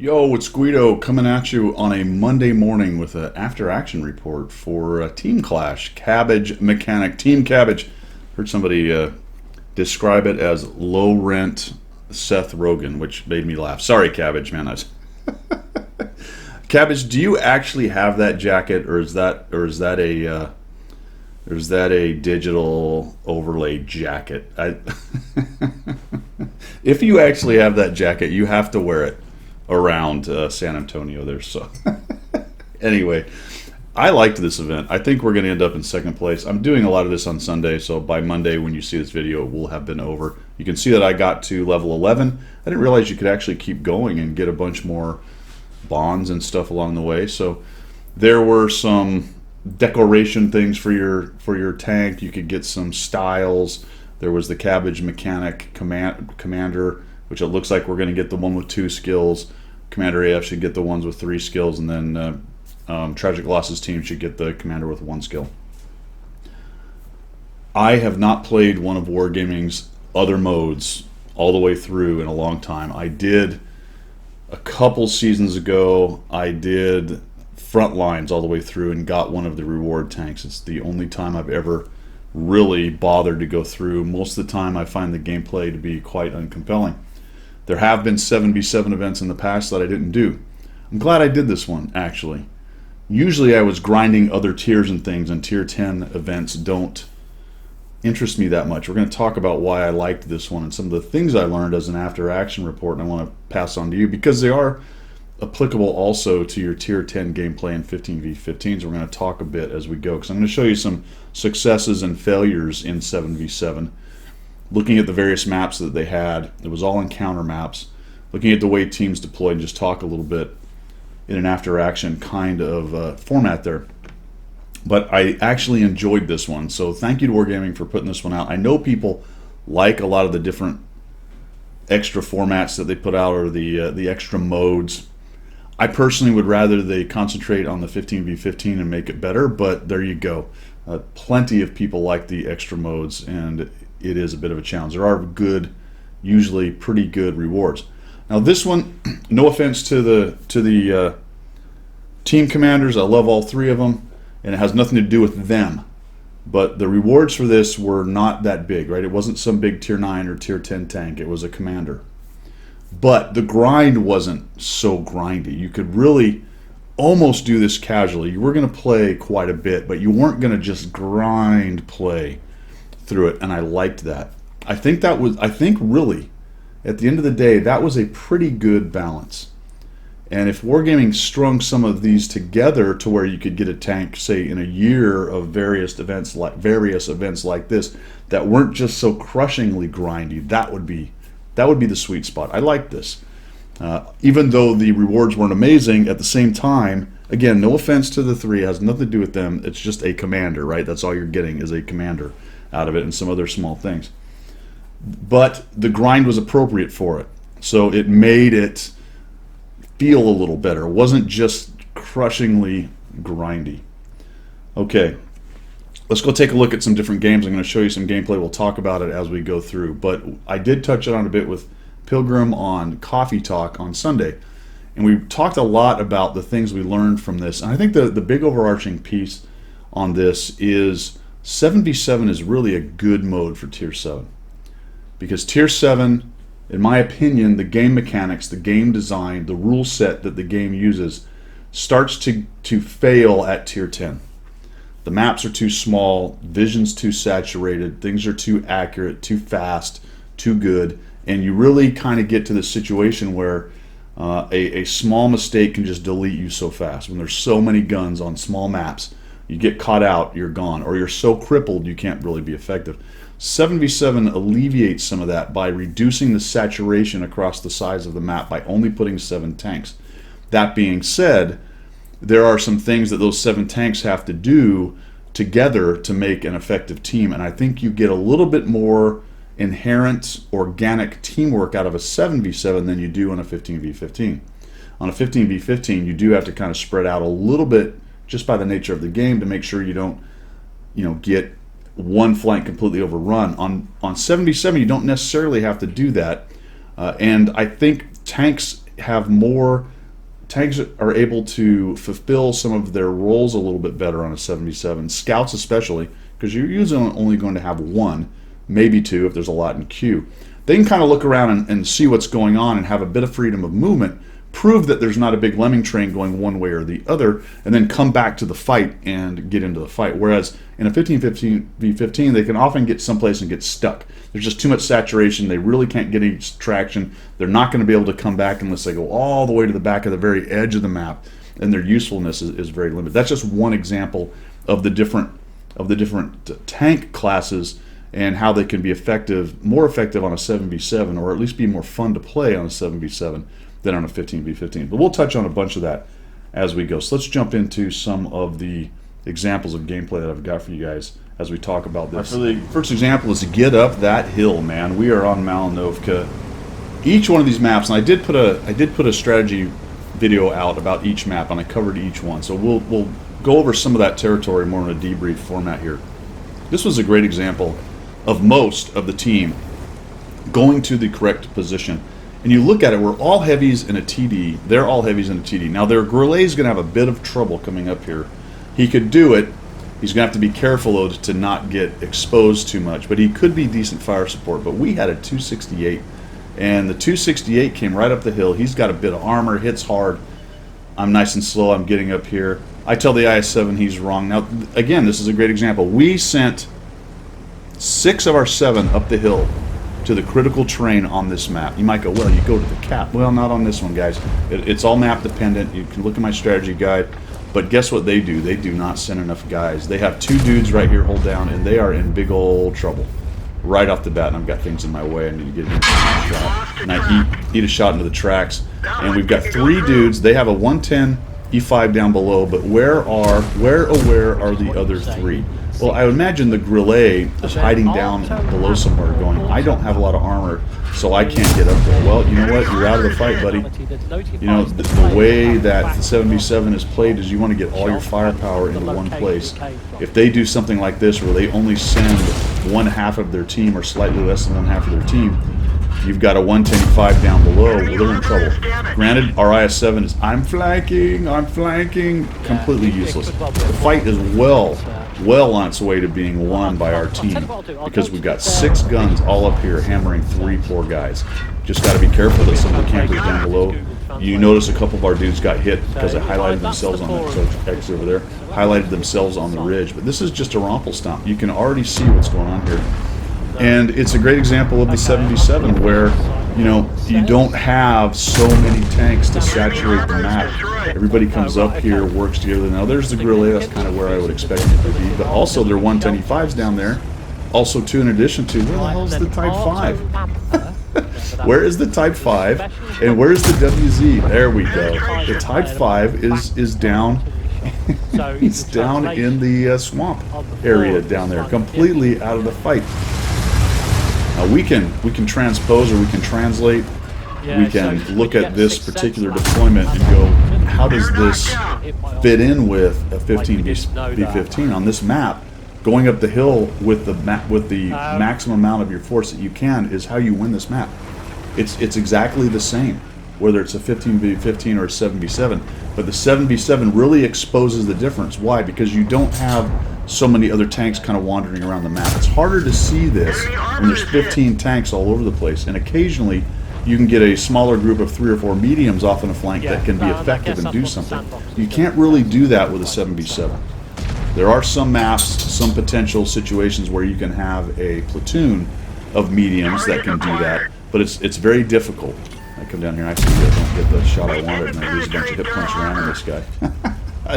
Yo, it's Guido coming at you on a Monday morning with an after-action report for Team Clash, Cabbage Mechanic. Team Cabbage. Heard somebody describe it as low-rent Seth Rogen, which made me laugh. Sorry, Cabbage, man. Cabbage, do you actually have that jacket, or is that a digital overlay jacket? If you actually have that jacket, you have to wear it around San Antonio there. So anyway, I liked this event. I think we're going to end up in second place. I'm doing a lot of this on Sunday, so by Monday when you see this video, it will have been over. You can see that I got to level 11. I didn't realize you could actually keep going and get a bunch more bonds and stuff along the way. So there were some decoration things for your tank. You could get some styles. There was the Cabbage Mechanic Commander, which it looks like we're going to get the one with 2 skills. Commander AF should get the ones with 3 skills, and then Tragic Losses team should get the Commander with 1 skill. I have not played one of Wargaming's other modes all the way through in a long time. I did a couple seasons ago. I did Frontlines all the way through and got one of the reward tanks. It's the only time I've ever really bothered to go through. Most of the time I find the gameplay to be quite uncompelling. There have been 7v7 events in the past that I didn't do. I'm glad I did this one, actually. Usually I was grinding other tiers and things, and tier 10 events don't interest me that much. We're going to talk about why I liked this one and some of the things I learned as an after-action report, and I want to pass on to you because they are applicable also to your tier 10 gameplay in 15v15s. We're going to talk a bit as we go, because I'm going to show you some successes and failures in 7v7. Looking at the various maps that they had, it was all encounter maps. Looking at the way teams deployed, and just talk a little bit in an after-action kind of format there. But I actually enjoyed this one, so thank you to Wargaming for putting this one out. I know people like a lot of the different extra formats that they put out, or the extra modes. I personally would rather they concentrate on the 15v15 and make it better, but there you go. Plenty of people like the extra modes, and it is a bit of a challenge. There are good, usually pretty good rewards. Now this one, no offense to the team commanders, I love all 3 of them, and it has nothing to do with them. But the rewards for this were not that big, right? It wasn't some big tier 9 or tier 10 tank. It was a commander. But the grind wasn't so grindy. You could really almost do this casually. You were going to play quite a bit, but you weren't going to just grind play through it, and I liked that. I think really, at the end of the day, that was a pretty good balance. And if Wargaming strung some of these together to where you could get a tank, say, in a year of various events like this, that weren't just so crushingly grindy, that would be the sweet spot. I like this. Even though the rewards weren't amazing, at the same time, again, no offense to the 3, it has nothing to do with them. It's just a commander, right? That's all you're getting is a commander out of it and some other small things. But the grind was appropriate for it. So it made it feel a little better. It wasn't just crushingly grindy. Okay, let's go take a look at some different games. I'm going to show you some gameplay. We'll talk about it as we go through. But I did touch on it a bit with Pilgrim on Coffee Talk on Sunday. And we talked a lot about the things we learned from this. And I think the big overarching piece on this is 7v7 is really a good mode for Tier 7. Because Tier 7, in my opinion, the game mechanics, the game design, the rule set that the game uses starts to fail at Tier 10. The maps are too small, vision's too saturated, things are too accurate, too fast, too good, and you really kind of get to the situation where a small mistake can just delete you so fast. When there's so many guns on small maps, you get caught out, you're gone, or you're so crippled you can't really be effective. 7v7 alleviates some of that by reducing the saturation across the size of the map by only putting 7 tanks. That being said, there are some things that those 7 tanks have to do together to make an effective team, and I think you get a little bit more inherent organic teamwork out of a 7v7 than you do on a 15v15. On a 15v15, you do have to kind of spread out a little bit just by the nature of the game to make sure you don't, get one flank completely overrun. On 7v7, you don't necessarily have to do that, and I think tanks have more tanks are able to fulfill some of their roles a little bit better on a 7v7. Scouts especially, because you're usually only going to have one, maybe two if there's a lot in queue. They can kind of look around and see what's going on and have a bit of freedom of movement, prove that there's not a big lemming train going one way or the other, and then come back to the fight and get into the fight. Whereas in a 15v15, they can often get someplace and get stuck. There's just too much saturation. They really can't get any traction. They're not going to be able to come back unless they go all the way to the back of the very edge of the map, and their usefulness is very limited. That's just one example of the different tank classes and how they can be more effective on a 7v7, or at least be more fun to play on a 7v7 than on a 15v15. But we'll touch on a bunch of that as we go. So let's jump into some of the examples of gameplay that I've got for you guys as we talk about this. The first example is to get up that hill, man. We are on Malinovka. Each one of these maps, and I did put a strategy video out about each map, and I covered each one. So we'll go over some of that territory more in a debrief format here. This was a great example of most of the team going to the correct position. And you look at it, we're all heavies in a TD. They're all heavies in a TD. Now, their Grillet's going to have a bit of trouble coming up here. He could do it. He's going to have to be careful, though, to not get exposed too much. But he could be decent fire support. But we had a 268. And the 268 came right up the hill. He's got a bit of armor, hits hard. I'm nice and slow. I'm getting up here. I tell the IS-7 he's wrong. Now, again, this is a great example. We sent 6 of our 7 up the hill to the critical terrain on this map. You might go, well, you go to the cap. Well, not on this one, guys. It's all map dependent. You can look at my strategy guide. But guess what they do? They do not send enough guys. They have 2 dudes right here hold down, and they are in big old trouble right off the bat. And I've got things in my way. I need to get in a shot. And I eat a shot into the tracks. And we've got 3 dudes. They have a 110 E5 down below, but where are the other 3? Well, I would imagine the Grillet is hiding down below somewhere going, I don't have a lot of armor, so I can't get up there. Well, you know what? You're out of the fight, buddy. You know, the way that the 7v7 is played is you want to get all your firepower into one place. If they do something like this where they only send 1/2 of their team or slightly less than 1/2 of their team, you've got a 110-5 down below, well, they're in trouble. Granted, our IS-7 is, I'm flanking, completely useless. The fight is well on its way to being won by our team because we've got 6 guns all up here hammering 3 poor guys. Just got to be careful that some of the campers down below. You notice a couple of our dudes got hit because they highlighted themselves on that X over there, highlighted themselves on the ridge. But this is just a Rumpelstomp. You can already see what's going on here. And it's a great example of the 7v7 where, you know, you don't have so many tanks to saturate the map. Everybody comes up here, works together. Now there's the Grillet, that's kind of where I would expect it to be. But also there are 110E5s down there. Also, too, in addition to, where the hell's the Type 5? Where is the Type 5? And where's the WZ? There we go. The Type 5 is down. He's down in the swamp area down there, completely out of the fight. We can transpose, or we can translate. We can look at this particular deployment and go, how does this fit in with a 15v15 on this map? Going up the hill with the maximum amount of your force that you can is how you win this map. It's exactly the same, whether it's a 15v15 or a 7v7. But the 7v7 really exposes the difference. Why? Because you don't have so many other tanks kind of wandering around the map. It's harder to see this when there's 15 tanks all over the place, and occasionally you can get a smaller group of 3 or 4 mediums off on a flank that can be effective and do something. You can't really do that with a 7v7. There are some maps, some potential situations where you can have a platoon of mediums that can do that, but it's very difficult. I come down here and actually don't get the shot I wanted, and I lose a bunch of hit points around on this guy.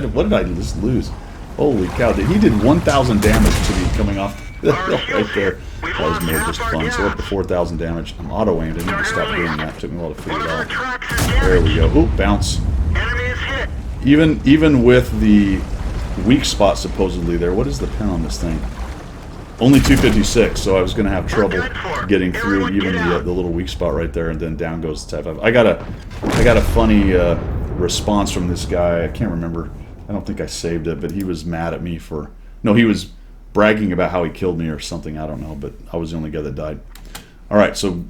What did I just lose? Holy cow, he did 1,000 damage to me coming off the hill right there. That was more just fun. So we're up to 4,000 damage. I'm auto-aimed. I need to stop doing that. It took me a while to figure it out. There we go. Oop, bounce. Even with the weak spot supposedly there, what is the pin on this thing? Only 256, so I was going to have trouble getting through even the little weak spot right there, and then down goes the Type 5. I got a funny response from this guy. I can't remember. I don't think I saved it, but he was mad at me for... No, he was bragging about how he killed me or something. I don't know, but I was the only guy that died. All right, so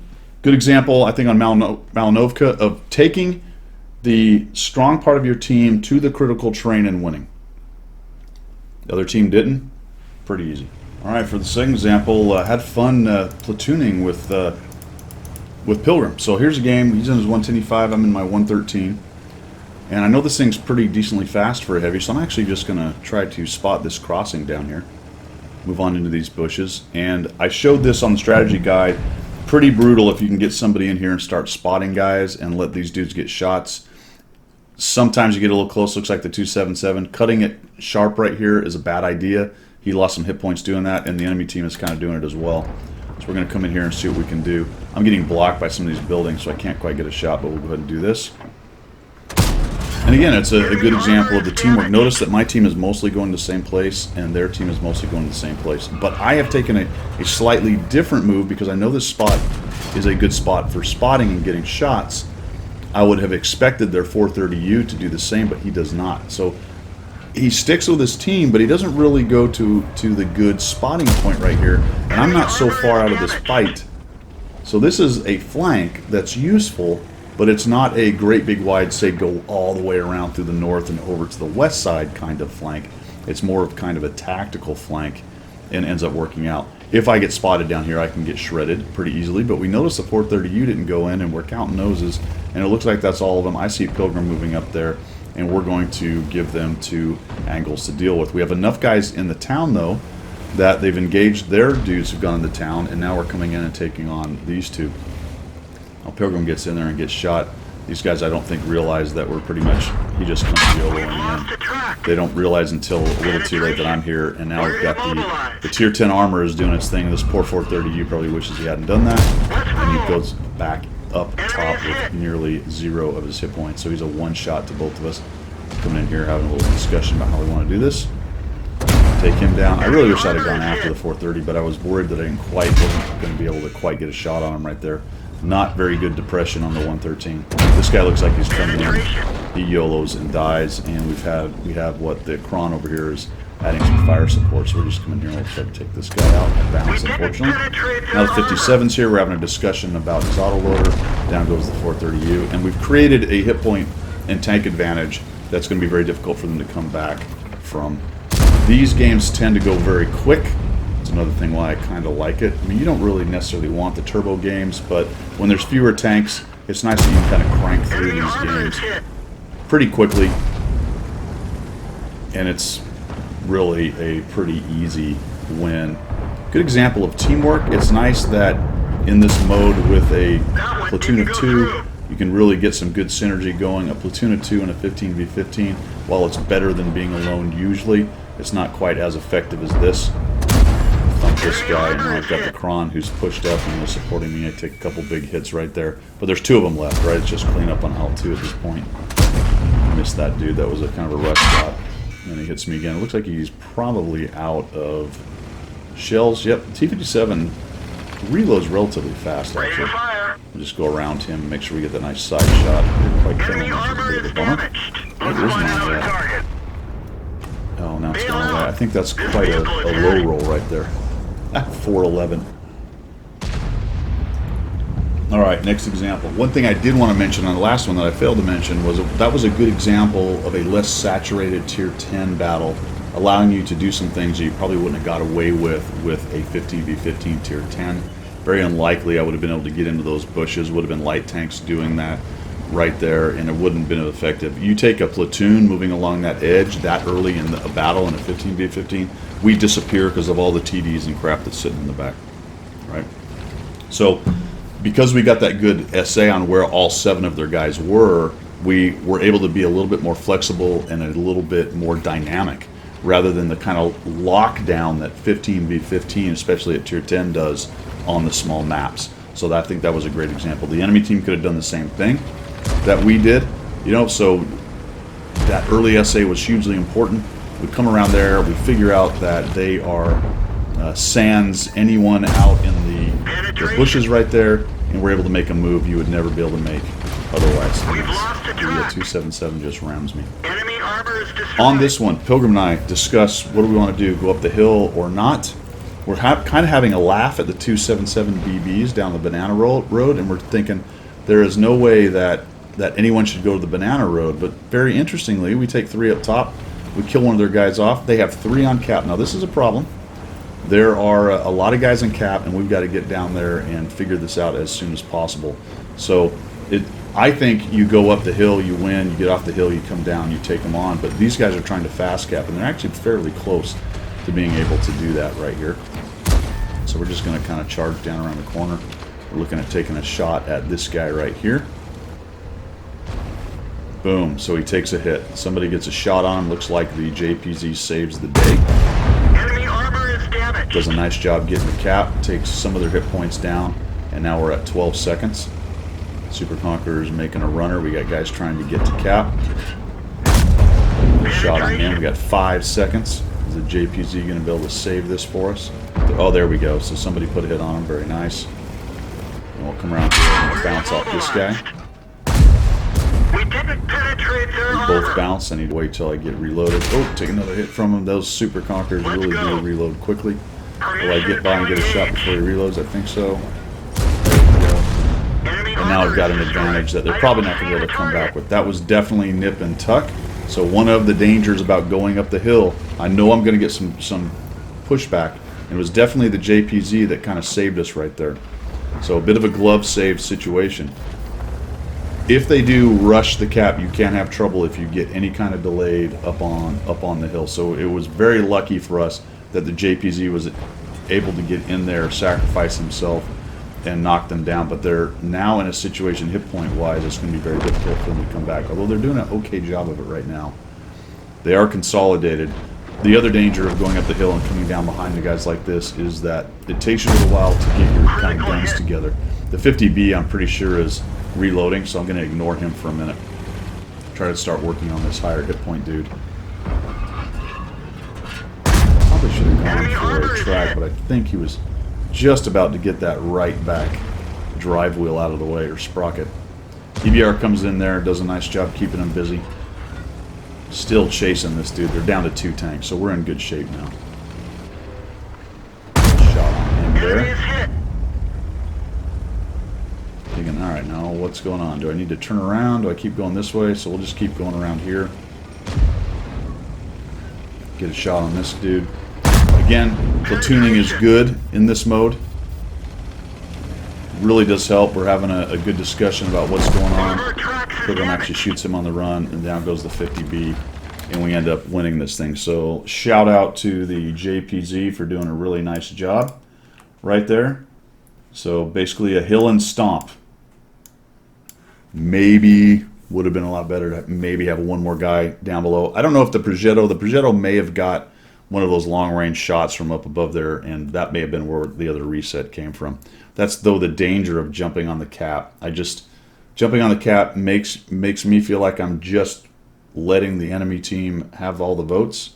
Good example, I think, on Malinovka of taking the strong part of your team to the critical terrain and winning. The other team didn't. Pretty easy. All right, for the second example, had fun platooning with Pilgrim. So here's a game. He's in his 110E5. I'm in my 113. And I know this thing's pretty decently fast for a heavy, so I'm actually just going to try to spot this crossing down here. Move on into these bushes. And I showed this on the strategy guide. Pretty brutal if you can get somebody in here and start spotting guys and let these dudes get shots. Sometimes you get a little close. Looks like the 277. Cutting it sharp right here is a bad idea. He lost some hit points doing that, and the enemy team is kind of doing it as well. So we're going to come in here and see what we can do. I'm getting blocked by some of these buildings, so I can't quite get a shot, but we'll go ahead and do this. And again, it's a good example of the teamwork. Notice that my team is mostly going to the same place, and their team is mostly going to the same place. But I have taken a slightly different move because I know this spot is a good spot for spotting and getting shots. I would have expected their 430U to do the same, but he does not. So he sticks with his team, but he doesn't really go to the good spotting point right here. And I'm not so far out of this fight. So this is a flank that's useful, but it's not a great big wide, say, go all the way around through the north and over to the west side kind of flank. It's more of kind of a tactical flank and ends up working out. If I get spotted down here, I can get shredded pretty easily, but we notice the 430U didn't go in, and we're counting noses, and it looks like that's all of them. I see Pilgrim moving up there, and we're going to give them 2 angles to deal with. We have enough guys in the town, though, that they've engaged their dudes who've gone into town, and now we're coming in and taking on these 2. Now Pilgrim gets in there and gets shot. These guys, I don't think, realize that we're pretty much, he just comes YOLOing in. They don't realize until a little too late that I'm here, and now we've got the tier 10 armor is doing its thing. This poor 430U probably wishes he hadn't done that, and he goes back up top with nearly 0 of his hit points. So he's a one-shot to both of us. Coming in here, having a little discussion about how we want to do this. Take him down. I really wish I'd have gone after the 430, but I was worried that I wasn't going to be able to quite get a shot on him right there. Not very good depression on the 113. This guy looks like he's coming in. He YOLOs and dies, and we have what the Kron over here is adding some fire support. So we're just coming here and we'll try to take this guy out and bounce, unfortunately. Now the 57's here. We're having a discussion about his autoloader. Down goes the 430U, and we've created a hit point and tank advantage that's going to be very difficult for them to come back from. These games tend to go very quick. It's another thing why I kind of like it. I mean, you don't really necessarily want the turbo games, but when there's fewer tanks, it's nice that you can kind of crank through these games pretty quickly, and it's really a pretty easy win. Good example of teamwork. It's nice that in this mode with a platoon of 2, you can really get some good synergy going. A platoon of 2 and a 15v15, while it's better than being alone usually, it's not quite as effective as this. Thump this guy, and I've got the Kron who's pushed up and is supporting me. I take a couple big hits right there. But there's 2 of them left, right? It's just clean up on Alt 2 at this point. Missed that dude. That was a kind of a rush shot. And he hits me again. It looks like he's probably out of shells. Yep, T-57 reloads relatively fast, actually. We'll just go around him and make sure we get that nice side shot. Didn't quite kill him, which is a bit of a bummer. Where's my at? Oh, now it's going away. I think that's quite a low roll right there. 411. All right, next example. One thing I did want to mention on the last one that I failed to mention was that was a good example of a less saturated tier 10 battle, allowing you to do some things that you probably wouldn't have got away with a 15v15 tier 10. Very unlikely I would have been able to get into those bushes. Would have been light tanks doing that right there, and it wouldn't have been effective. You take a platoon moving along that edge that early in a battle in a 15v15, we disappear because of all the TDs and crap that's sitting in the back, right? So because we got that good SA on where all 7 of their guys were, we were able to be a little bit more flexible and a little bit more dynamic, rather than the kind of lockdown that 15v15, especially at tier 10, does on the small maps. So I think that was a great example. The enemy team could have done the same thing that we did, you know, so that early SA was hugely important. We come around there, we figure out that they are sans anyone out in the bushes right there, and we're able to make a move you would never be able to make otherwise. The 277 just rams me. On this one, Pilgrim and I discuss what do we want to do, go up the hill or not. we're kind of having a laugh at the 277 BBs down the banana road, and we're thinking there is no way that anyone should go to the banana road. But very interestingly, we take 3 up top, we kill one of their guys off. They have 3 on cap. Now this is a problem. There are a lot of guys on cap, and we've got to get down there and figure this out as soon as possible. So I think you go up the hill, you win, you get off the hill, you come down, you take them on. But these guys are trying to fast cap, and they're actually fairly close to being able to do that right here. So we're just going to kind of charge down around the corner. We're looking at taking a shot at this guy right here. Boom, so he takes a hit. Somebody gets a shot on him. Looks like the JPZ saves the day. Enemy armor is damaged. Does a nice job getting the cap, takes some of their hit points down, and now we're at 12 seconds. Super Conqueror's making a runner. We got guys trying to get to cap. Good shot on him. We got 5 seconds. Is the JPZ going to be able to save this for us? Oh, there we go. So somebody put a hit on him. Very nice. And we'll come around here and bounce off this guy. We didn't penetrate their We armor. both bounce. I need to wait till I get reloaded. Oh, take another hit from him. Those Super Conquerors really do reload quickly. Will I get by and get a shot before he reloads? I think so. And now I've got an advantage that they're probably not going to be able to come back with. That was definitely nip and tuck. So one of the dangers about going up the hill, I know I'm going to get some pushback. It was definitely the JPZ that kind of saved us right there. So a bit of a glove save situation. If they do rush the cap, you can have trouble if you get any kind of delayed up on the hill. So it was very lucky for us that the JPZ was able to get in there, sacrifice himself, and knock them down. But they're now in a situation, hit point wise, it's going to be very difficult for them to come back. Although they're doing an okay job of it right now. They are consolidated. The other danger of going up the hill and coming down behind the guys like this is that it takes you a little while to get your kind of guns together. The 50B, I'm pretty sure, is reloading, so I'm going to ignore him for a minute. Try to start working on this higher hit point dude. Probably should have gone for a track, but I think he was just about to get that right back drive wheel out of the way, or sprocket. EBR comes in there, does a nice job keeping him busy. Still chasing this dude. They're down to 2 tanks, so we're in good shape now. Shot on him there. Thinking, all right, now what's going on? Do I need to turn around? Do I keep going this way? So we'll just keep going around here. Get a shot on this dude. Again, platooning is good in this mode. Really does help. We're having a good discussion about what's going on. Pilgrim actually shoots him on the run, and down goes the 50B, and we end up winning this thing. So shout out to the JPZ for doing a really nice job right there. So basically a hill and stomp. Maybe would have been a lot better to maybe have one more guy down below. I don't know if the Progetto may have got one of those long-range shots from up above there, and that may have been where the other reset came from. That's, though, the danger of jumping on the cap. Jumping on the cap makes me feel like I'm just letting the enemy team have all the votes.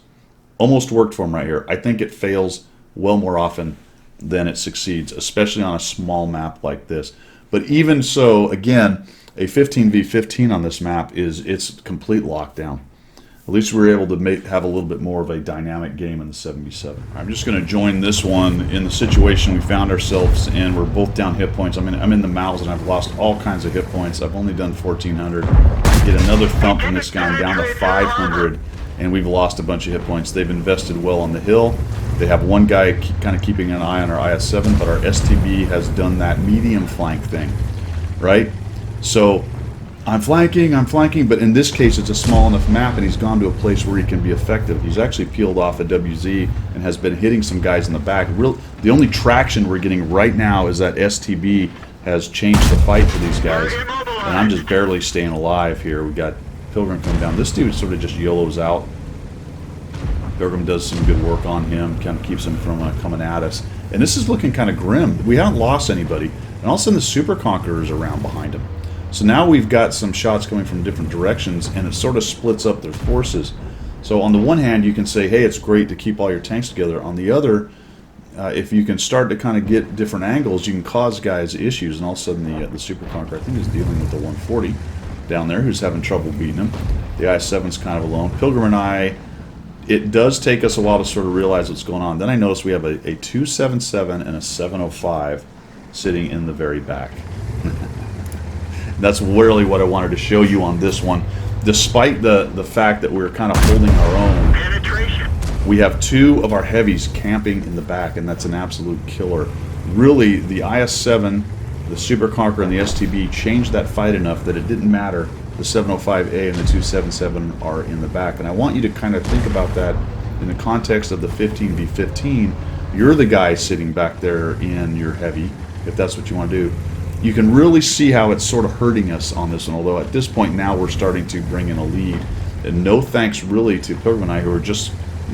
Almost worked for him right here. I think it fails well more often than it succeeds, especially on a small map like this. But even so, again, a 15v15 on this map it's complete lockdown. At least we were able to have a little bit more of a dynamic game in the 7v7. I'm just going to join this one in the situation we found ourselves in. We're both down hit points. I'm in the mouths, and I've lost all kinds of hit points. I've only done 1,400. Get another thump from this guy. I'm down to 500, and we've lost a bunch of hit points. They've invested well on the hill. They have one guy kind of keeping an eye on our IS-7, but our STB has done that medium flank thing, right? So I'm flanking, but in this case it's a small enough map, and he's gone to a place where he can be effective. He's actually peeled off a WZ and has been hitting some guys in the back. The only traction we're getting right now is that STB has changed the fight for these guys, and I'm just barely staying alive here. We got Pilgrim coming down. This dude sort of just YOLOs out. Pilgrim does some good work on him, kind of keeps him from coming at us. And this is looking kind of grim. We haven't lost anybody, and all of a sudden the Super Conqueror's around behind him. So now we've got some shots coming from different directions, and it sort of splits up their forces. So on the one hand, you can say, hey, it's great to keep all your tanks together. On the other, if you can start to kind of get different angles, you can cause guys issues, and all of a sudden the Super Conqueror, I think, is dealing with the 140 down there, who's having trouble beating him. The I-7's kind of alone. Pilgrim and I, it does take us a while to sort of realize what's going on. Then I notice we have a 277 and a 705 sitting in the very back. That's really what I wanted to show you on this one. Despite the fact that we're kind of holding our own, Penetration. we have two of our heavies camping in the back, and that's an absolute killer. Really, the IS-7, the Super Conqueror, and the STB changed that fight enough that it didn't matter. The 705A and the 277 are in the back. And I want you to kind of think about that in the context of the 15v15. You're the guy sitting back there in your heavy, if that's what you want to do. You can really see how it's sort of hurting us on this one, although at this point now we're starting to bring in a lead. And no thanks really to Pilgrim and I, who are just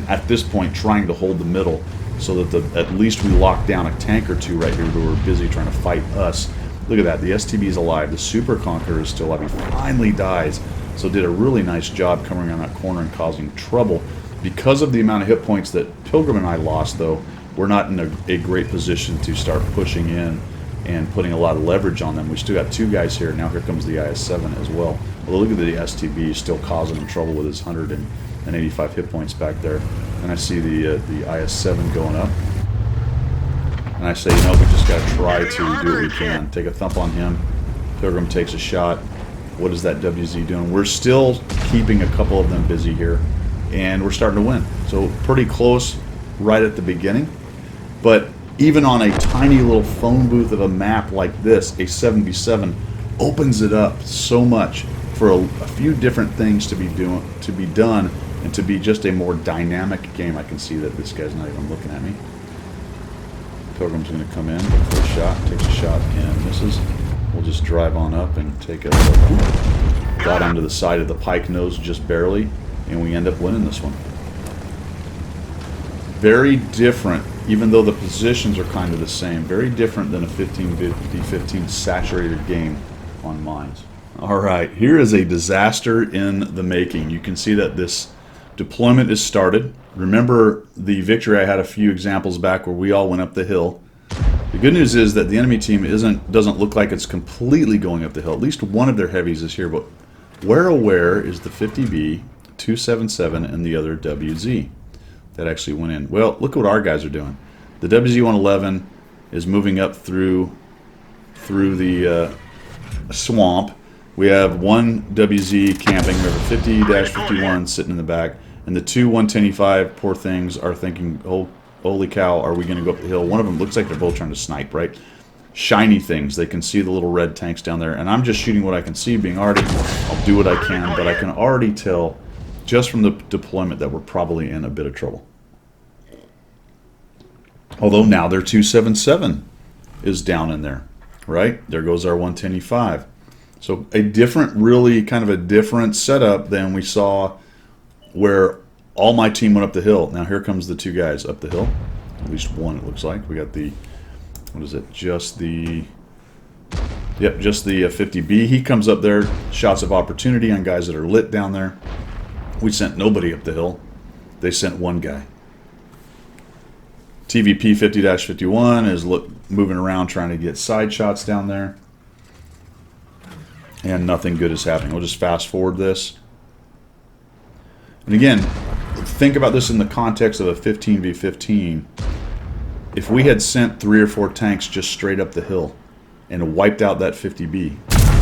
at this point trying to hold the middle so that at least we lock down a tank or two right here who are busy trying to fight us. Look at that, the STB is alive, the Super Conqueror is still alive, he finally dies. So did a really nice job coming around that corner and causing trouble. Because of the amount of hit points that Pilgrim and I lost, though, we're not in a great position to start pushing in and putting a lot of leverage on them. We still got two guys here. Now here comes the IS-7 as well. Although look at the STB still causing him trouble with his 185 hit points back there. And I see the IS-7 going up. And I say, you know, we just got to try to do what we can. Take a thump on him. Pilgrim takes a shot. What is that WZ doing? We're still keeping a couple of them busy here. And we're starting to win. So pretty close right at the beginning. But even on a tiny little phone booth of a map like this, a 7v7 opens it up so much for a few different things to be done, and to be just a more dynamic game. I can see that this guy's not even looking at me. Pilgrim's going to come in, look for a shot, takes a shot and misses. We'll just drive on up and take a got onto the side of the pike nose just barely, and we end up winning this one. Very different, even though the positions are kind of the same, very different than a 15v15 saturated game on mines. Alright, here is a disaster in the making. You can see that this deployment is started. Remember the victory I had a few examples back where we all went up the hill. The good news is that the enemy team doesn't look like it's completely going up the hill. At least one of their heavies is here, but where is the 50B, 277, and the other WZ that actually went in? Well, look what our guys are doing. The WZ-111 is moving up through the swamp. We have one WZ camping. We have a 50-51 sitting in the back. And the two 110-5 poor things are thinking, oh, holy cow, are we going to go up the hill? One of them looks like they're both trying to snipe, right? Shiny things. They can see the little red tanks down there. And I'm just shooting what I can see, being already, I'll do what I can, but I can already tell just from the deployment that we're probably in a bit of trouble. Although now their 277 is down in there, right? There goes our 110-5. So a different, really kind of a different setup than we saw where all my team went up the hill. Now here comes the two guys up the hill. At least one, it looks like. We got the, what is it? Just the 50B. He comes up there, shots of opportunity on guys that are lit down there. We sent nobody up the hill. They sent one guy. TVP 50-51 is moving around trying to get side shots down there. And nothing good is happening. We'll just fast forward this. And again, think about this in the context of a 15v15. If we had sent 3 or 4 tanks just straight up the hill and wiped out that 50B,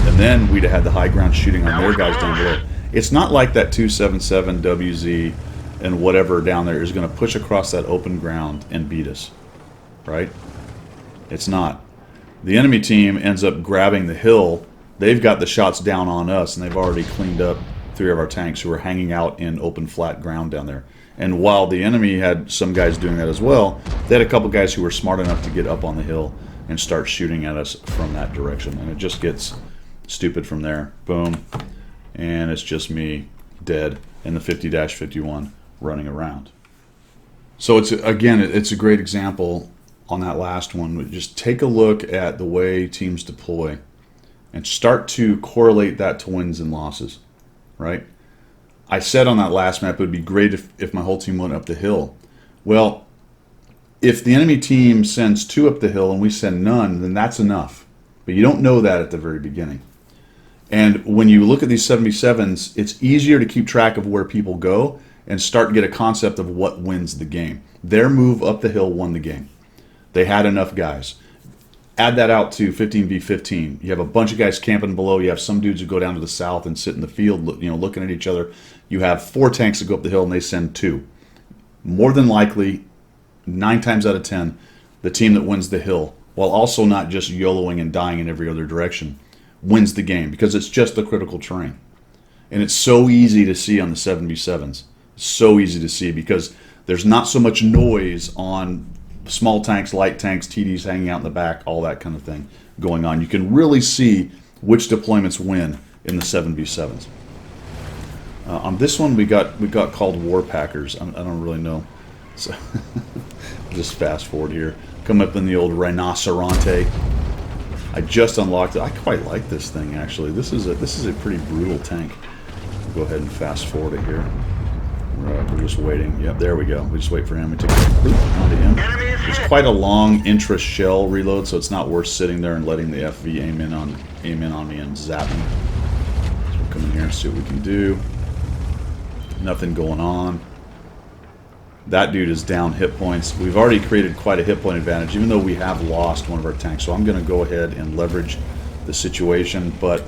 and then we'd have had the high ground shooting on their guys down below. It's not like that 277 WZ and whatever down there is going to push across that open ground and beat us, right? It's not. The enemy team ends up grabbing the hill. They've got the shots down on us, and they've already cleaned up 3 of our tanks who were hanging out in open flat ground down there. And while the enemy had some guys doing that as well, they had a couple guys who were smart enough to get up on the hill and start shooting at us from that direction. And it just gets stupid from there. Boom. And it's just me dead and the 50-51 running around. So it's a great example on that last one. Just take a look at the way teams deploy and start to correlate that to wins and losses, right? I said on that last map it would be great if my whole team went up the hill. Well, if the enemy team sends 2 up the hill and we send none, then that's enough. But you don't know that at the very beginning. And when you look at these 77s, it's easier to keep track of where people go and start to get a concept of what wins the game. Their move up the hill won the game. They had enough guys. Add that out to 15v15. You have a bunch of guys camping below. You have some dudes who go down to the south and sit in the field, looking at each other. You have 4 tanks that go up the hill and they send 2. More than likely, 9 times out of 10, the team that wins the hill, while also not just YOLOing and dying in every other direction, wins the game because it's just the critical terrain. And it's so easy to see on the 7v7s. So easy to see because there's not so much noise on small tanks, light tanks, TDs hanging out in the back, all that kind of thing going on. You can really see which deployments win in the 7v7s. On this one, we got called Warpackers. I don't really know. So just fast forward here. Come up in the old Rhinoceronte. I just unlocked it. I quite like this thing actually. This is a pretty brutal tank. We'll go ahead and fast forward it here. We're just waiting. Yep, there we go. We just wait for him. We take onto him. It's quite a long interest shell reload, so it's not worth sitting there and letting the FV aim in on me and zap me. So we'll come in here and see what we can do. Nothing going on. That dude is down hit points. We've already created quite a hit point advantage, even though we have lost one of our tanks. So I'm going to go ahead and leverage the situation, but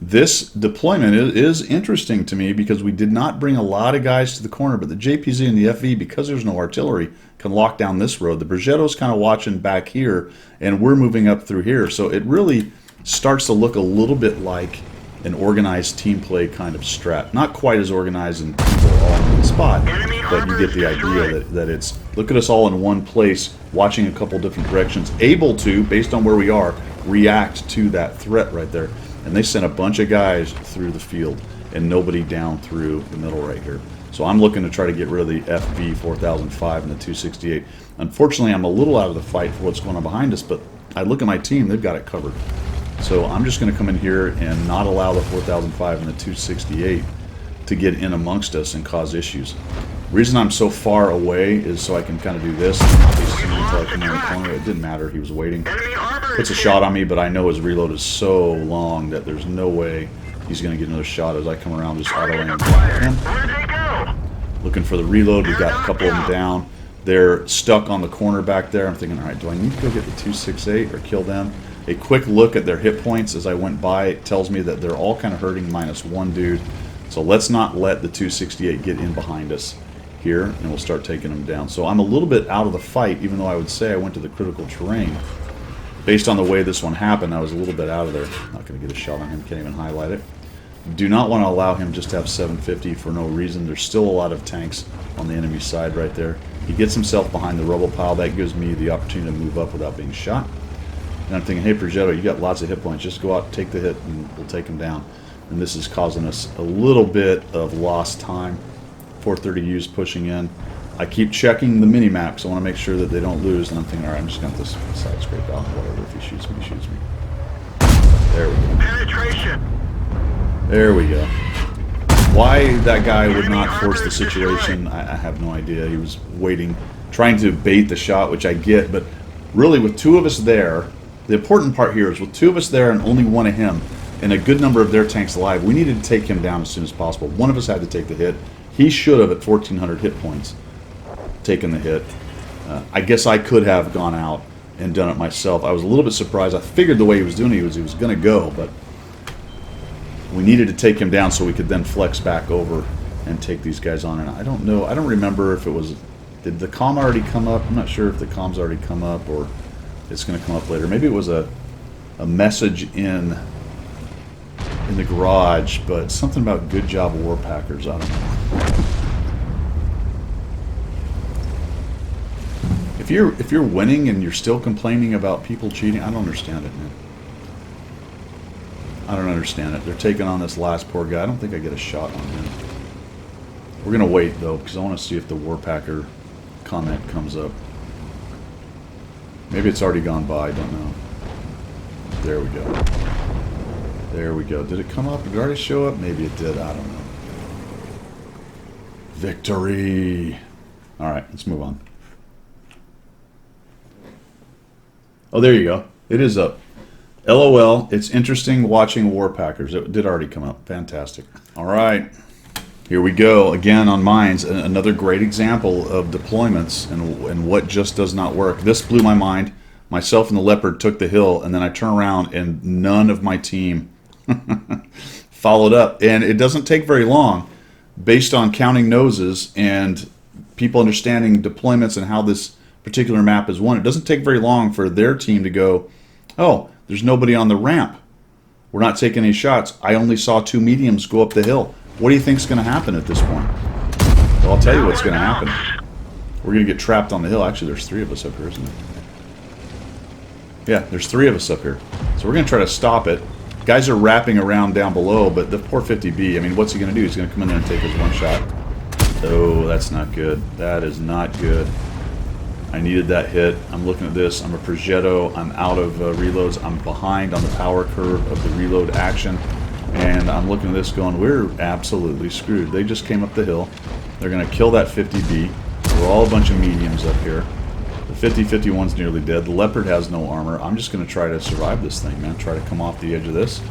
this deployment is interesting to me because we did not bring a lot of guys to the corner, but the JPZ and the FV, because there's no artillery, can lock down this road. The Progetto's kind of watching back here, and we're moving up through here. So it really starts to look a little bit like an organized team play kind of strat. Not quite as organized and people all in the spot, but you get the idea that it's, look at us all in one place, watching a couple different directions, able to, based on where we are, react to that threat right there. And they sent a bunch of guys through the field and nobody down through the middle right here. So I'm looking to try to get rid of the FV 4005 and the 268. Unfortunately, I'm a little out of the fight for what's going on behind us, but I look at my team, they've got it covered. So I'm just going to come in here and not allow the 4005 and the 268 to get in amongst us and cause issues. The reason I'm so far away is so I can kind of do this and not be seen until I come around the corner. It didn't matter, he was waiting. Puts a shot on me, but I know his reload is so long that there's no way he's going to get another shot as I come around, just auto-aim him. Looking for the reload, we've got a couple of them down. They're stuck on the corner back there. I'm thinking, all right, do I need to go get the 268 or kill them? A quick look at their hit points as I went by, it tells me that they're all kind of hurting minus one dude. So let's not let the 268 get in behind us here, and we'll start taking them down. So I'm a little bit out of the fight, even though I would say I went to the critical terrain. Based on the way this one happened, I was a little bit out of there. Not going to get a shot on him, can't even highlight it. Do not want to allow him just to have 750 for no reason. There's still a lot of tanks on the enemy side right there. He gets himself behind the rubble pile. That gives me the opportunity to move up without being shot. And I'm thinking, hey, Progetto, you got lots of hit points. Just go out, take the hit, and we'll take him down. And this is causing us a little bit of lost time. 430U's pushing in. I keep checking the mini-map, so I want to make sure that they don't lose. And I'm thinking, all right, I'm just going to side scrape out. Whatever, if he shoots me, he shoots me. There we go. Penetration. There we go. Why that guy would not force the situation, I have no idea. He was waiting, trying to bait the shot, which I get. But really, with 2 of us there, the important part here is with 2 of us there and only 1 of him, and a good number of their tanks alive, we needed to take him down as soon as possible. One of us had to take the hit. He should have, at 1,400 hit points, taken the hit. I guess I could have gone out and done it myself. I was a little bit surprised. I figured the way he was doing it, he was going to go, but we needed to take him down so we could then flex back over and take these guys on. And I don't know. I don't remember if it was... Did the comm already come up? I'm not sure if the comm's already come up or it's going to come up later. Maybe it was a message in the garage, but something about good job Warpackers. I don't know. If you're winning and you're still complaining about people cheating, I don't understand it, man. I don't understand it. They're taking on this last poor guy. I don't think I get a shot on him. We're gonna wait though, because I want to see if the Warpacker comment comes up. Maybe it's already gone by. I don't know. There we go. There we go. Did it come up? Did it already show up? Maybe it did. I don't know. Victory. All right, let's move on. Oh, there you go. It is up. LOL, it's interesting watching Warpackers. It did already come up. Fantastic. All right. Here we go. Again on mines, another great example of deployments and what just does not work. This blew my mind. Myself and the Leopard took the hill, and then I turn around and none of my team followed up. And it doesn't take very long, based on counting noses and people understanding deployments and how this particular map is won. It doesn't take very long for their team to go, oh, there's nobody on the ramp. We're not taking any shots. I only saw 2 mediums go up the hill. What do you think is going to happen at this point? Well, I'll tell you what's going to happen. We're going to get trapped on the hill. Actually, there's 3 of us up here, isn't there? Yeah, there's 3 of us up here. So we're going to try to stop it. Guys are wrapping around down below, but the poor 50B, I mean, what's he going to do? He's going to come in there and take his 1 shot. Oh, that's not good. That is not good. I needed that hit. I'm looking at this. I'm a Progetto. I'm out of reloads. I'm behind on the power curve of the reload action. And I'm looking at this going, we're absolutely screwed. They just came up the hill. They're going to kill that 50B. We're all a bunch of mediums up here. The 50-51's nearly dead. The Leopard has no armor. I'm just going to try to survive this thing, man. Try to come off the edge of this.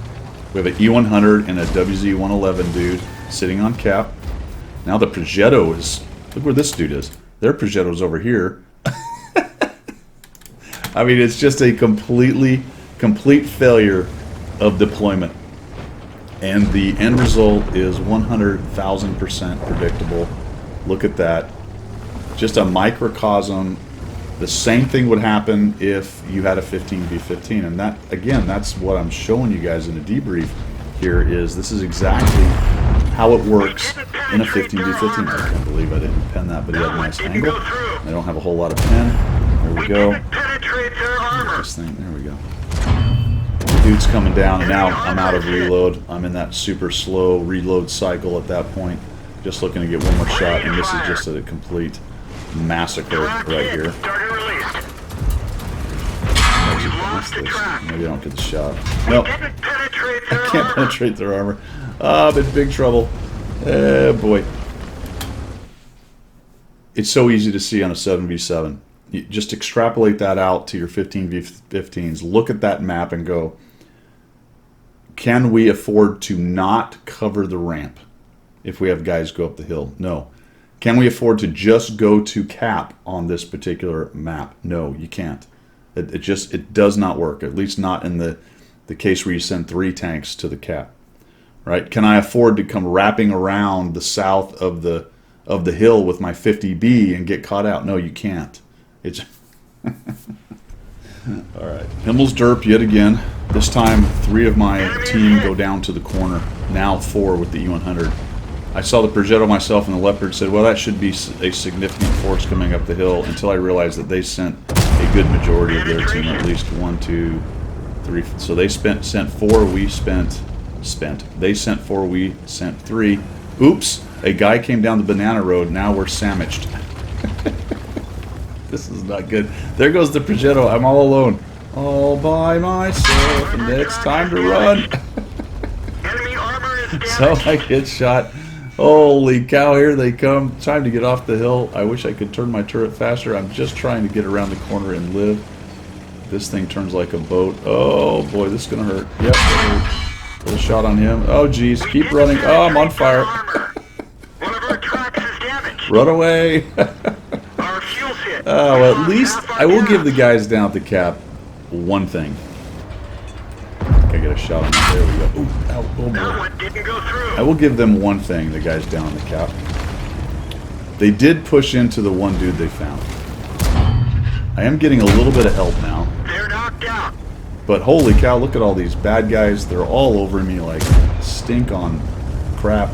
We have an E100 and a WZ-111 dude sitting on cap. Now the Progetto is... Look where this dude is. Their Progetto's over here. I mean, it's just a complete failure of deployment. And the end result is 100,000% predictable. Look at that. Just a microcosm. The same thing would happen if you had a 15v15. And that, again, that's what I'm showing you guys in a debrief here is this is exactly how it works in a 15v15. I can't believe I didn't pen that, but he had a nice angle. I don't have a whole lot of pen. There we go. This thing, there we go. Dude's coming down, and now I'm out of reload. I'm in that super slow reload cycle at that point. Just looking to get 1 more shot, and this is just a complete massacre right here. Maybe I don't get the shot. Nope. I can't penetrate their armor. I'm in big trouble. Oh boy. It's so easy to see on a 7v7. You just extrapolate that out to your 15v15s. Look at that map and go, can we afford to not cover the ramp if we have guys go up the hill? No. Can we afford to just go to cap on this particular map? No, you can't. It does not work, at least not in the case where you send 3 tanks to the cap. Right? Can I afford to come wrapping around the south of the hill with my 50B and get caught out? No, you can't. It's all right. Himmel's derp yet again. This time, 3 of my team go down to the corner. Now 4 with the E100. I saw the Progetto myself, and the Leopard said, well, that should be a significant force coming up the hill, until I realized that they sent a good majority of their team, at least 1, 2, 3. So they sent 4, we spent. They sent 4, we sent 3. Oops, a guy came down the banana road. Now we're sandwiched. This is not good. There goes the Progetto. I'm all alone. All by myself, and it's time to run. So I get shot. Holy cow, here they come. Time to get off the hill. I wish I could turn my turret faster. I'm just trying to get around the corner and live. This thing turns like a boat. Oh boy, this is going to hurt. Yep, put a shot on him. Oh geez, keep running. Oh, I'm on fire. Run away. Oh, well, at least I will give the guys down at the cap one thing. I get a shot on him. There we go. Ooh, ow, oh boy. I will give them one thing, the guys down on the cap. They did push into the one dude they found. I am getting a little bit of help now. They're knocked out. But holy cow, look at all these bad guys. They're all over me like stink on crap.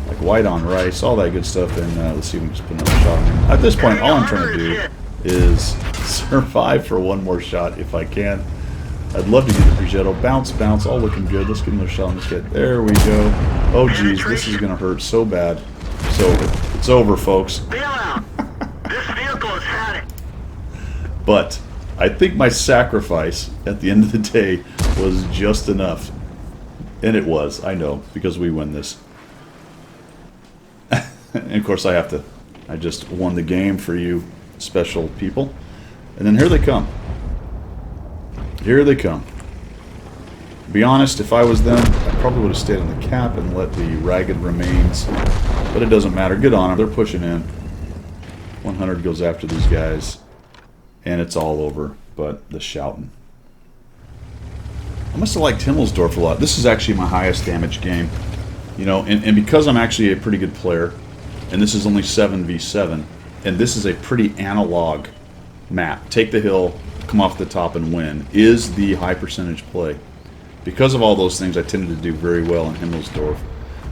Like white on rice, all that good stuff. And let's see if we can just put another shot on him. At this point, all I'm trying to do is survive for one more shot if I can. I'd love to get the Progetto. Bounce, bounce, all looking good. Let's give another shot on this kid. There we go. Oh geez, this is going to hurt so bad. It's over. It's over, folks. Bail out. This vehicle has had it. But I think my sacrifice at the end of the day was just enough. And it was, I know, because we win this. And of course I just won the game for you special people. And then here they come. Here they come. be honest, if I was them, I probably would have stayed on the cap and let the ragged remains. But it doesn't matter. Good on them. They're pushing in. 100 goes after these guys. And it's all over. But the shouting. I must have liked Himmelsdorf a lot. This is actually my highest damage game. You know, and because I'm actually a pretty good player, and this is only 7v7, and this is a pretty analog map. Take the hill, come off the top and win, is the high percentage play. Because of all those things, I tended to do very well in Himmelsdorf,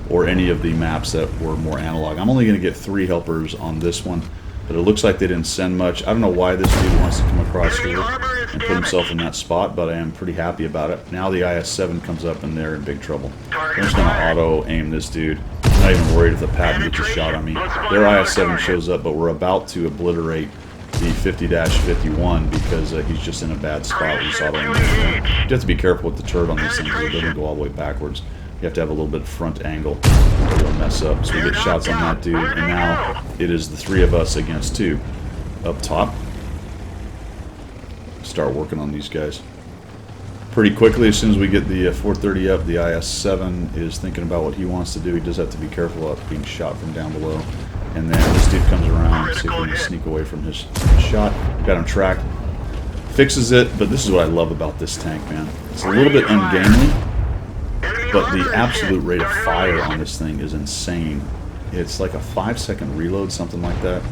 or any of the maps that were more analog. I'm only going to get 3 helpers on this one, but it looks like they didn't send much. I don't know why this dude wants to come across here and put himself in that spot, but I am pretty happy about it. Now the IS-7 comes up and they're in big trouble. I'm just going to auto-aim this dude. I'm not even worried if the Patton gets a shot on me. Their IS-7 shows up, but we're about to obliterate the 50-51 because he's just in a bad spot. We saw him. You have to be careful with the turret on these things. It doesn't go all the way backwards. You have to have a little bit of front angle or you'll mess up. So we get shots on that dude, and now it is the 3 of us against 2 up top. Start working on these guys pretty quickly. As soon as we get the 430 up, the IS-7 is thinking about what he wants to do. He does have to be careful of being shot from down below. And then this dude comes around, see if we can sneak away from his shot. Got him tracked. Fixes it, but this is what I love about this tank, man. It's a little bit ungainly, but the absolute rate of fire on this thing is insane. It's like a 5-second reload, something like that.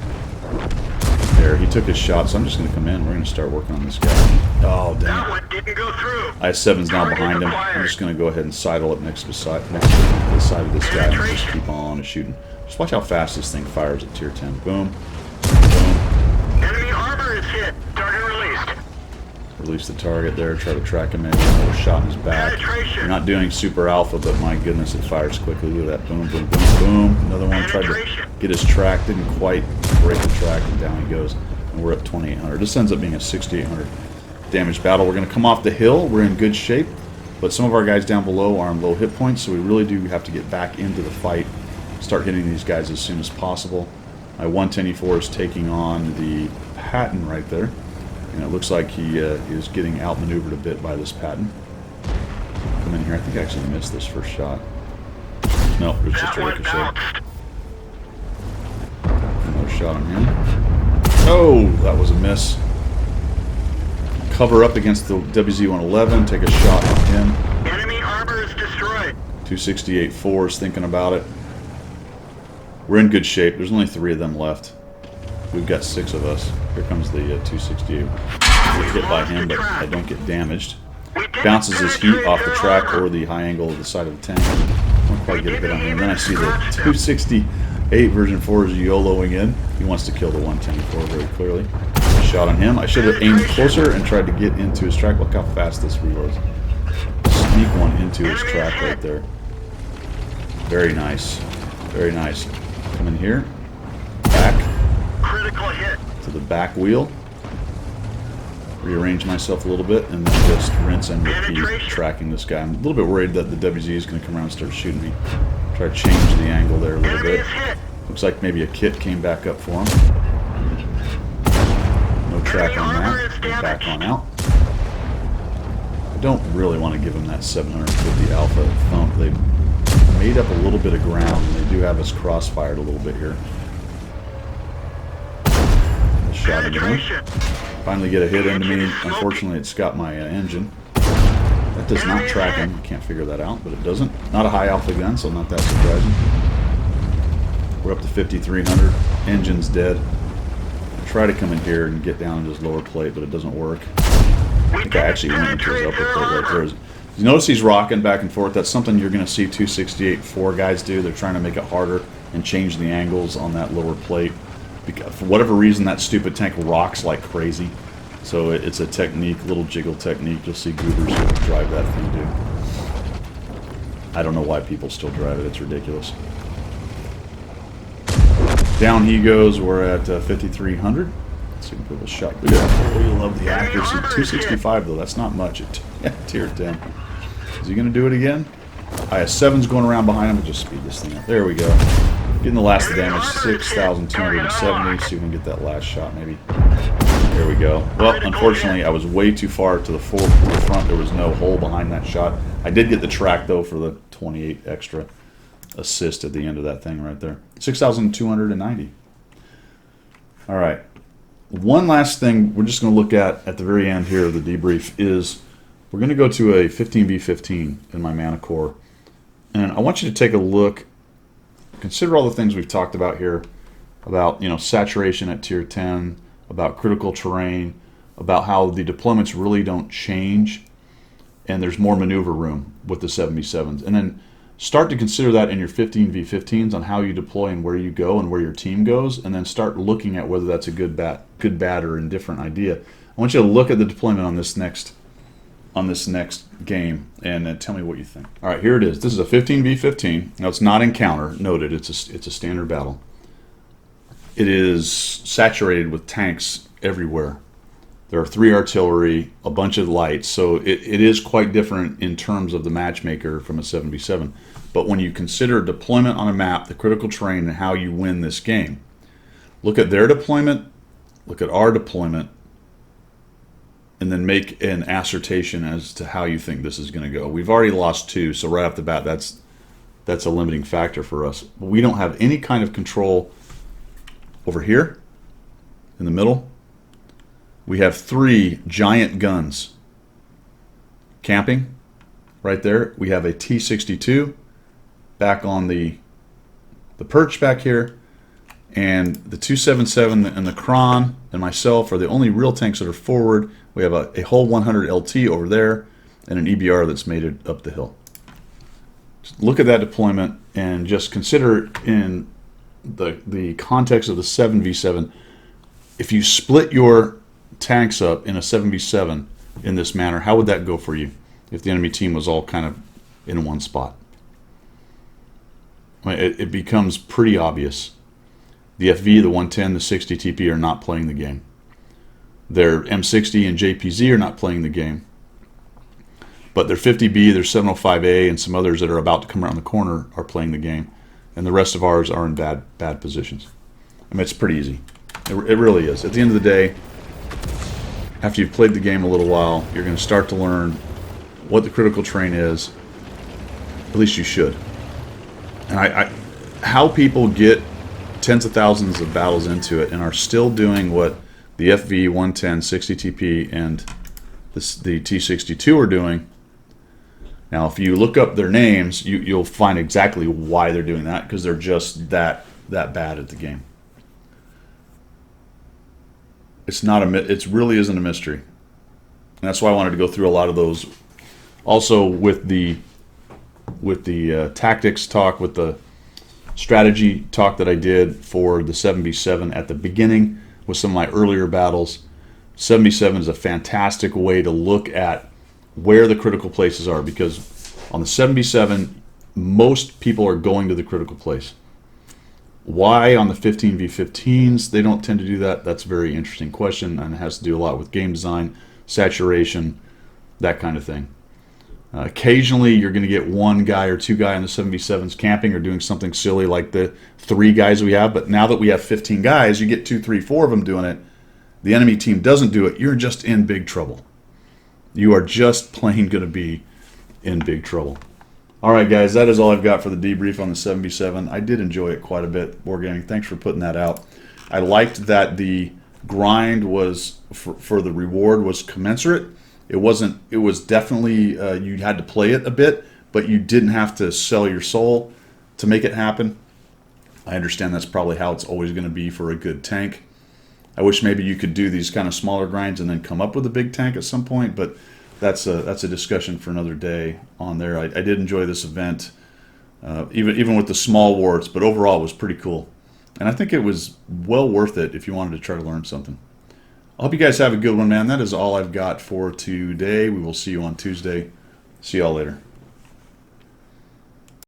There, he took his shot, so I'm just going to come in. We're going to start working on this guy. Oh, damn. IS-7's now behind him. I'm just going to go ahead and sidle up next to the side of this guy and just keep on shooting. Just watch how fast this thing fires at tier 10. Boom. Boom. Enemy armor is hit. Target released. Release the target there. Try to track him in. Another shot in his back. You're not doing super alpha, but my goodness, it fires quickly. Look at that. Boom, boom, boom, boom. Another one tried to get his track. Didn't quite break the track, and down he goes. And we're at 2,800. This ends up being a 6,800 damage battle. We're going to come off the hill. We're in good shape, but some of our guys down below are on low hit points, so we really do have to get back into the fight. Start hitting these guys as soon as possible. My 110E4 is taking on the Patton right there. And it looks like he is getting outmaneuvered a bit by this Patton. Come in here. I think I actually missed this first shot. No, it's just a ricochet. Another shot on him. Oh, that was a miss. Cover up against the WZ-111. Take a shot on him. Enemy armor is destroyed. 268-4 is thinking about it. We're in good shape. There's only 3 of them left. We've got 6 of us. Here comes the 268. Get hit by him, but I don't get damaged. Bounces his heat off the track or the high angle of the side of the tank. I don't quite get a hit on him. And then I see the 268 version 4 is YOLOing in. He wants to kill the 110-4 very clearly. Shot on him. I should have aimed closer and tried to get into his track. Look how fast this reloads. Sneak one into his track right there. Very nice. Very nice. Come in here. Back. Critical hit. To the back wheel. Rearrange myself a little bit and then just rinse and repeat tracking this guy. I'm a little bit worried that the WZ is going to come around and start shooting me. Try to change the angle there a little bit. Looks like maybe a kit came back up for him. No track on that. Go back on out. I don't really want to give him that 750 alpha thump. They made up a little bit of ground, and they do have us crossfired a little bit here. Shot again. Finally get a hit into me. Unfortunately, it's got my engine. That does not track him. I can't figure that out, but it doesn't. Not a high alpha gun, so not that surprising. We're up to 5,300. Engine's dead. I try to come in here and get down into his lower plate, but it doesn't work. I think I actually went into his upper plate right there. You notice he's rocking back and forth. That's something you're going to see 268-4 guys do. They're trying to make it harder and change the angles on that lower plate. Because for whatever reason, that stupid tank rocks like crazy. So it's a technique, little jiggle technique. You'll see goobers who drive that thing do. I don't know why people still drive it. It's ridiculous. Down he goes. We're at 5,300. Let's see if people shot. I really love the accuracy. 265 though. That's not much at tier 10. Is he going to do it again? IS-7's going around behind him. We'll just speed this thing up. There we go. Getting the last damage. 6,270. See if we can get that last shot maybe. There we go. Well, Critical unfortunately, hit. I was way too far to the front. There was no hole behind that shot. I did get the track, though, for the 28 extra assist at the end of that thing right there. 6,290. All right. One last thing we're just going to look at the very end here of the debrief is we're going to go to a 15v15 in my mana core. And I want you to take a look, consider all the things we've talked about here, about saturation at tier 10, about critical terrain, about how the deployments really don't change, and there's more maneuver room with the 7v7s. And then start to consider that in your 15v15s on how you deploy and where you go and where your team goes, and then start looking at whether that's a good, bad, or indifferent idea. I want you to look at the deployment on this next game and tell me what you think. All right, here it is. This is a 15v15. Now it's not encounter. Noted, it's a standard battle. It is saturated with tanks everywhere. There are 3 artillery, a bunch of lights, so it is quite different in terms of the matchmaker from a 7v7. But when you consider deployment on a map, the critical terrain, and how you win this game, look at their deployment, look at our deployment, and then make an assertion as to how you think this is going to go. We've already lost 2, so right off the bat, that's a limiting factor for us. But we don't have any kind of control over here in the middle. We have 3 giant guns camping right there. We have a T-62 back on the perch back here, and the 277 and the Kron and myself are the only real tanks that are forward. We have a whole 100 LT over there and an EBR that's made it up the hill. Just look at that deployment and just consider in the context of the 7v7, if you split your tanks up in a 7v7 in this manner, how would that go for you if the enemy team was all kind of in one spot? It becomes pretty obvious. The FV, the 110, the 60 TP are not playing the game. Their M60 and JPZ are not playing the game. But their 50B, their 705A, and some others that are about to come around the corner are playing the game. And the rest of ours are in bad positions. I mean, it's pretty easy. It really is. At the end of the day, after you've played the game a little while, you're going to start to learn what the critical terrain is. At least you should. And how people get tens of thousands of battles into it and are still doing what the FV, 110, 60 TP, and the T62 are doing. Now, if you look up their names, you'll find exactly why they're doing that, because they're just that bad at the game. It really isn't a mystery. And that's why I wanted to go through a lot of those. Also, with the tactics talk, with the strategy talk that I did for the 7v7 at the beginning with some of my earlier battles. 7v7 is a fantastic way to look at where the critical places are, because on the 7v7, most people are going to the critical place. Why on the 15v15s they don't tend to do that? That's a very interesting question, and it has to do a lot with game design, saturation, that kind of thing. Occasionally you're going to get 1 guy or 2 guys on the 7v7s camping or doing something silly like the 3 guys we have, but now that we have 15 guys, you get 2, 3, 4 of them doing it. The enemy team doesn't do it, you're just in big trouble. You are just plain going to be in big trouble. Alright guys, that is all I've got for the debrief on the 7v7. I did enjoy it quite a bit, Wargaming. Thanks for putting that out. I liked that the grind was, for the reward, was commensurate. It was definitely, you had to play it a bit, but you didn't have to sell your soul to make it happen. I understand that's probably how it's always going to be for a good tank. I wish maybe you could do these kind of smaller grinds and then come up with a big tank at some point, but that's a discussion for another day on there. I did enjoy this event, even with the small warts, but overall it was pretty cool. And I think it was well worth it if you wanted to try to learn something. I hope you guys have a good one, man. That is all I've got for today. We will see you on Tuesday. See y'all later.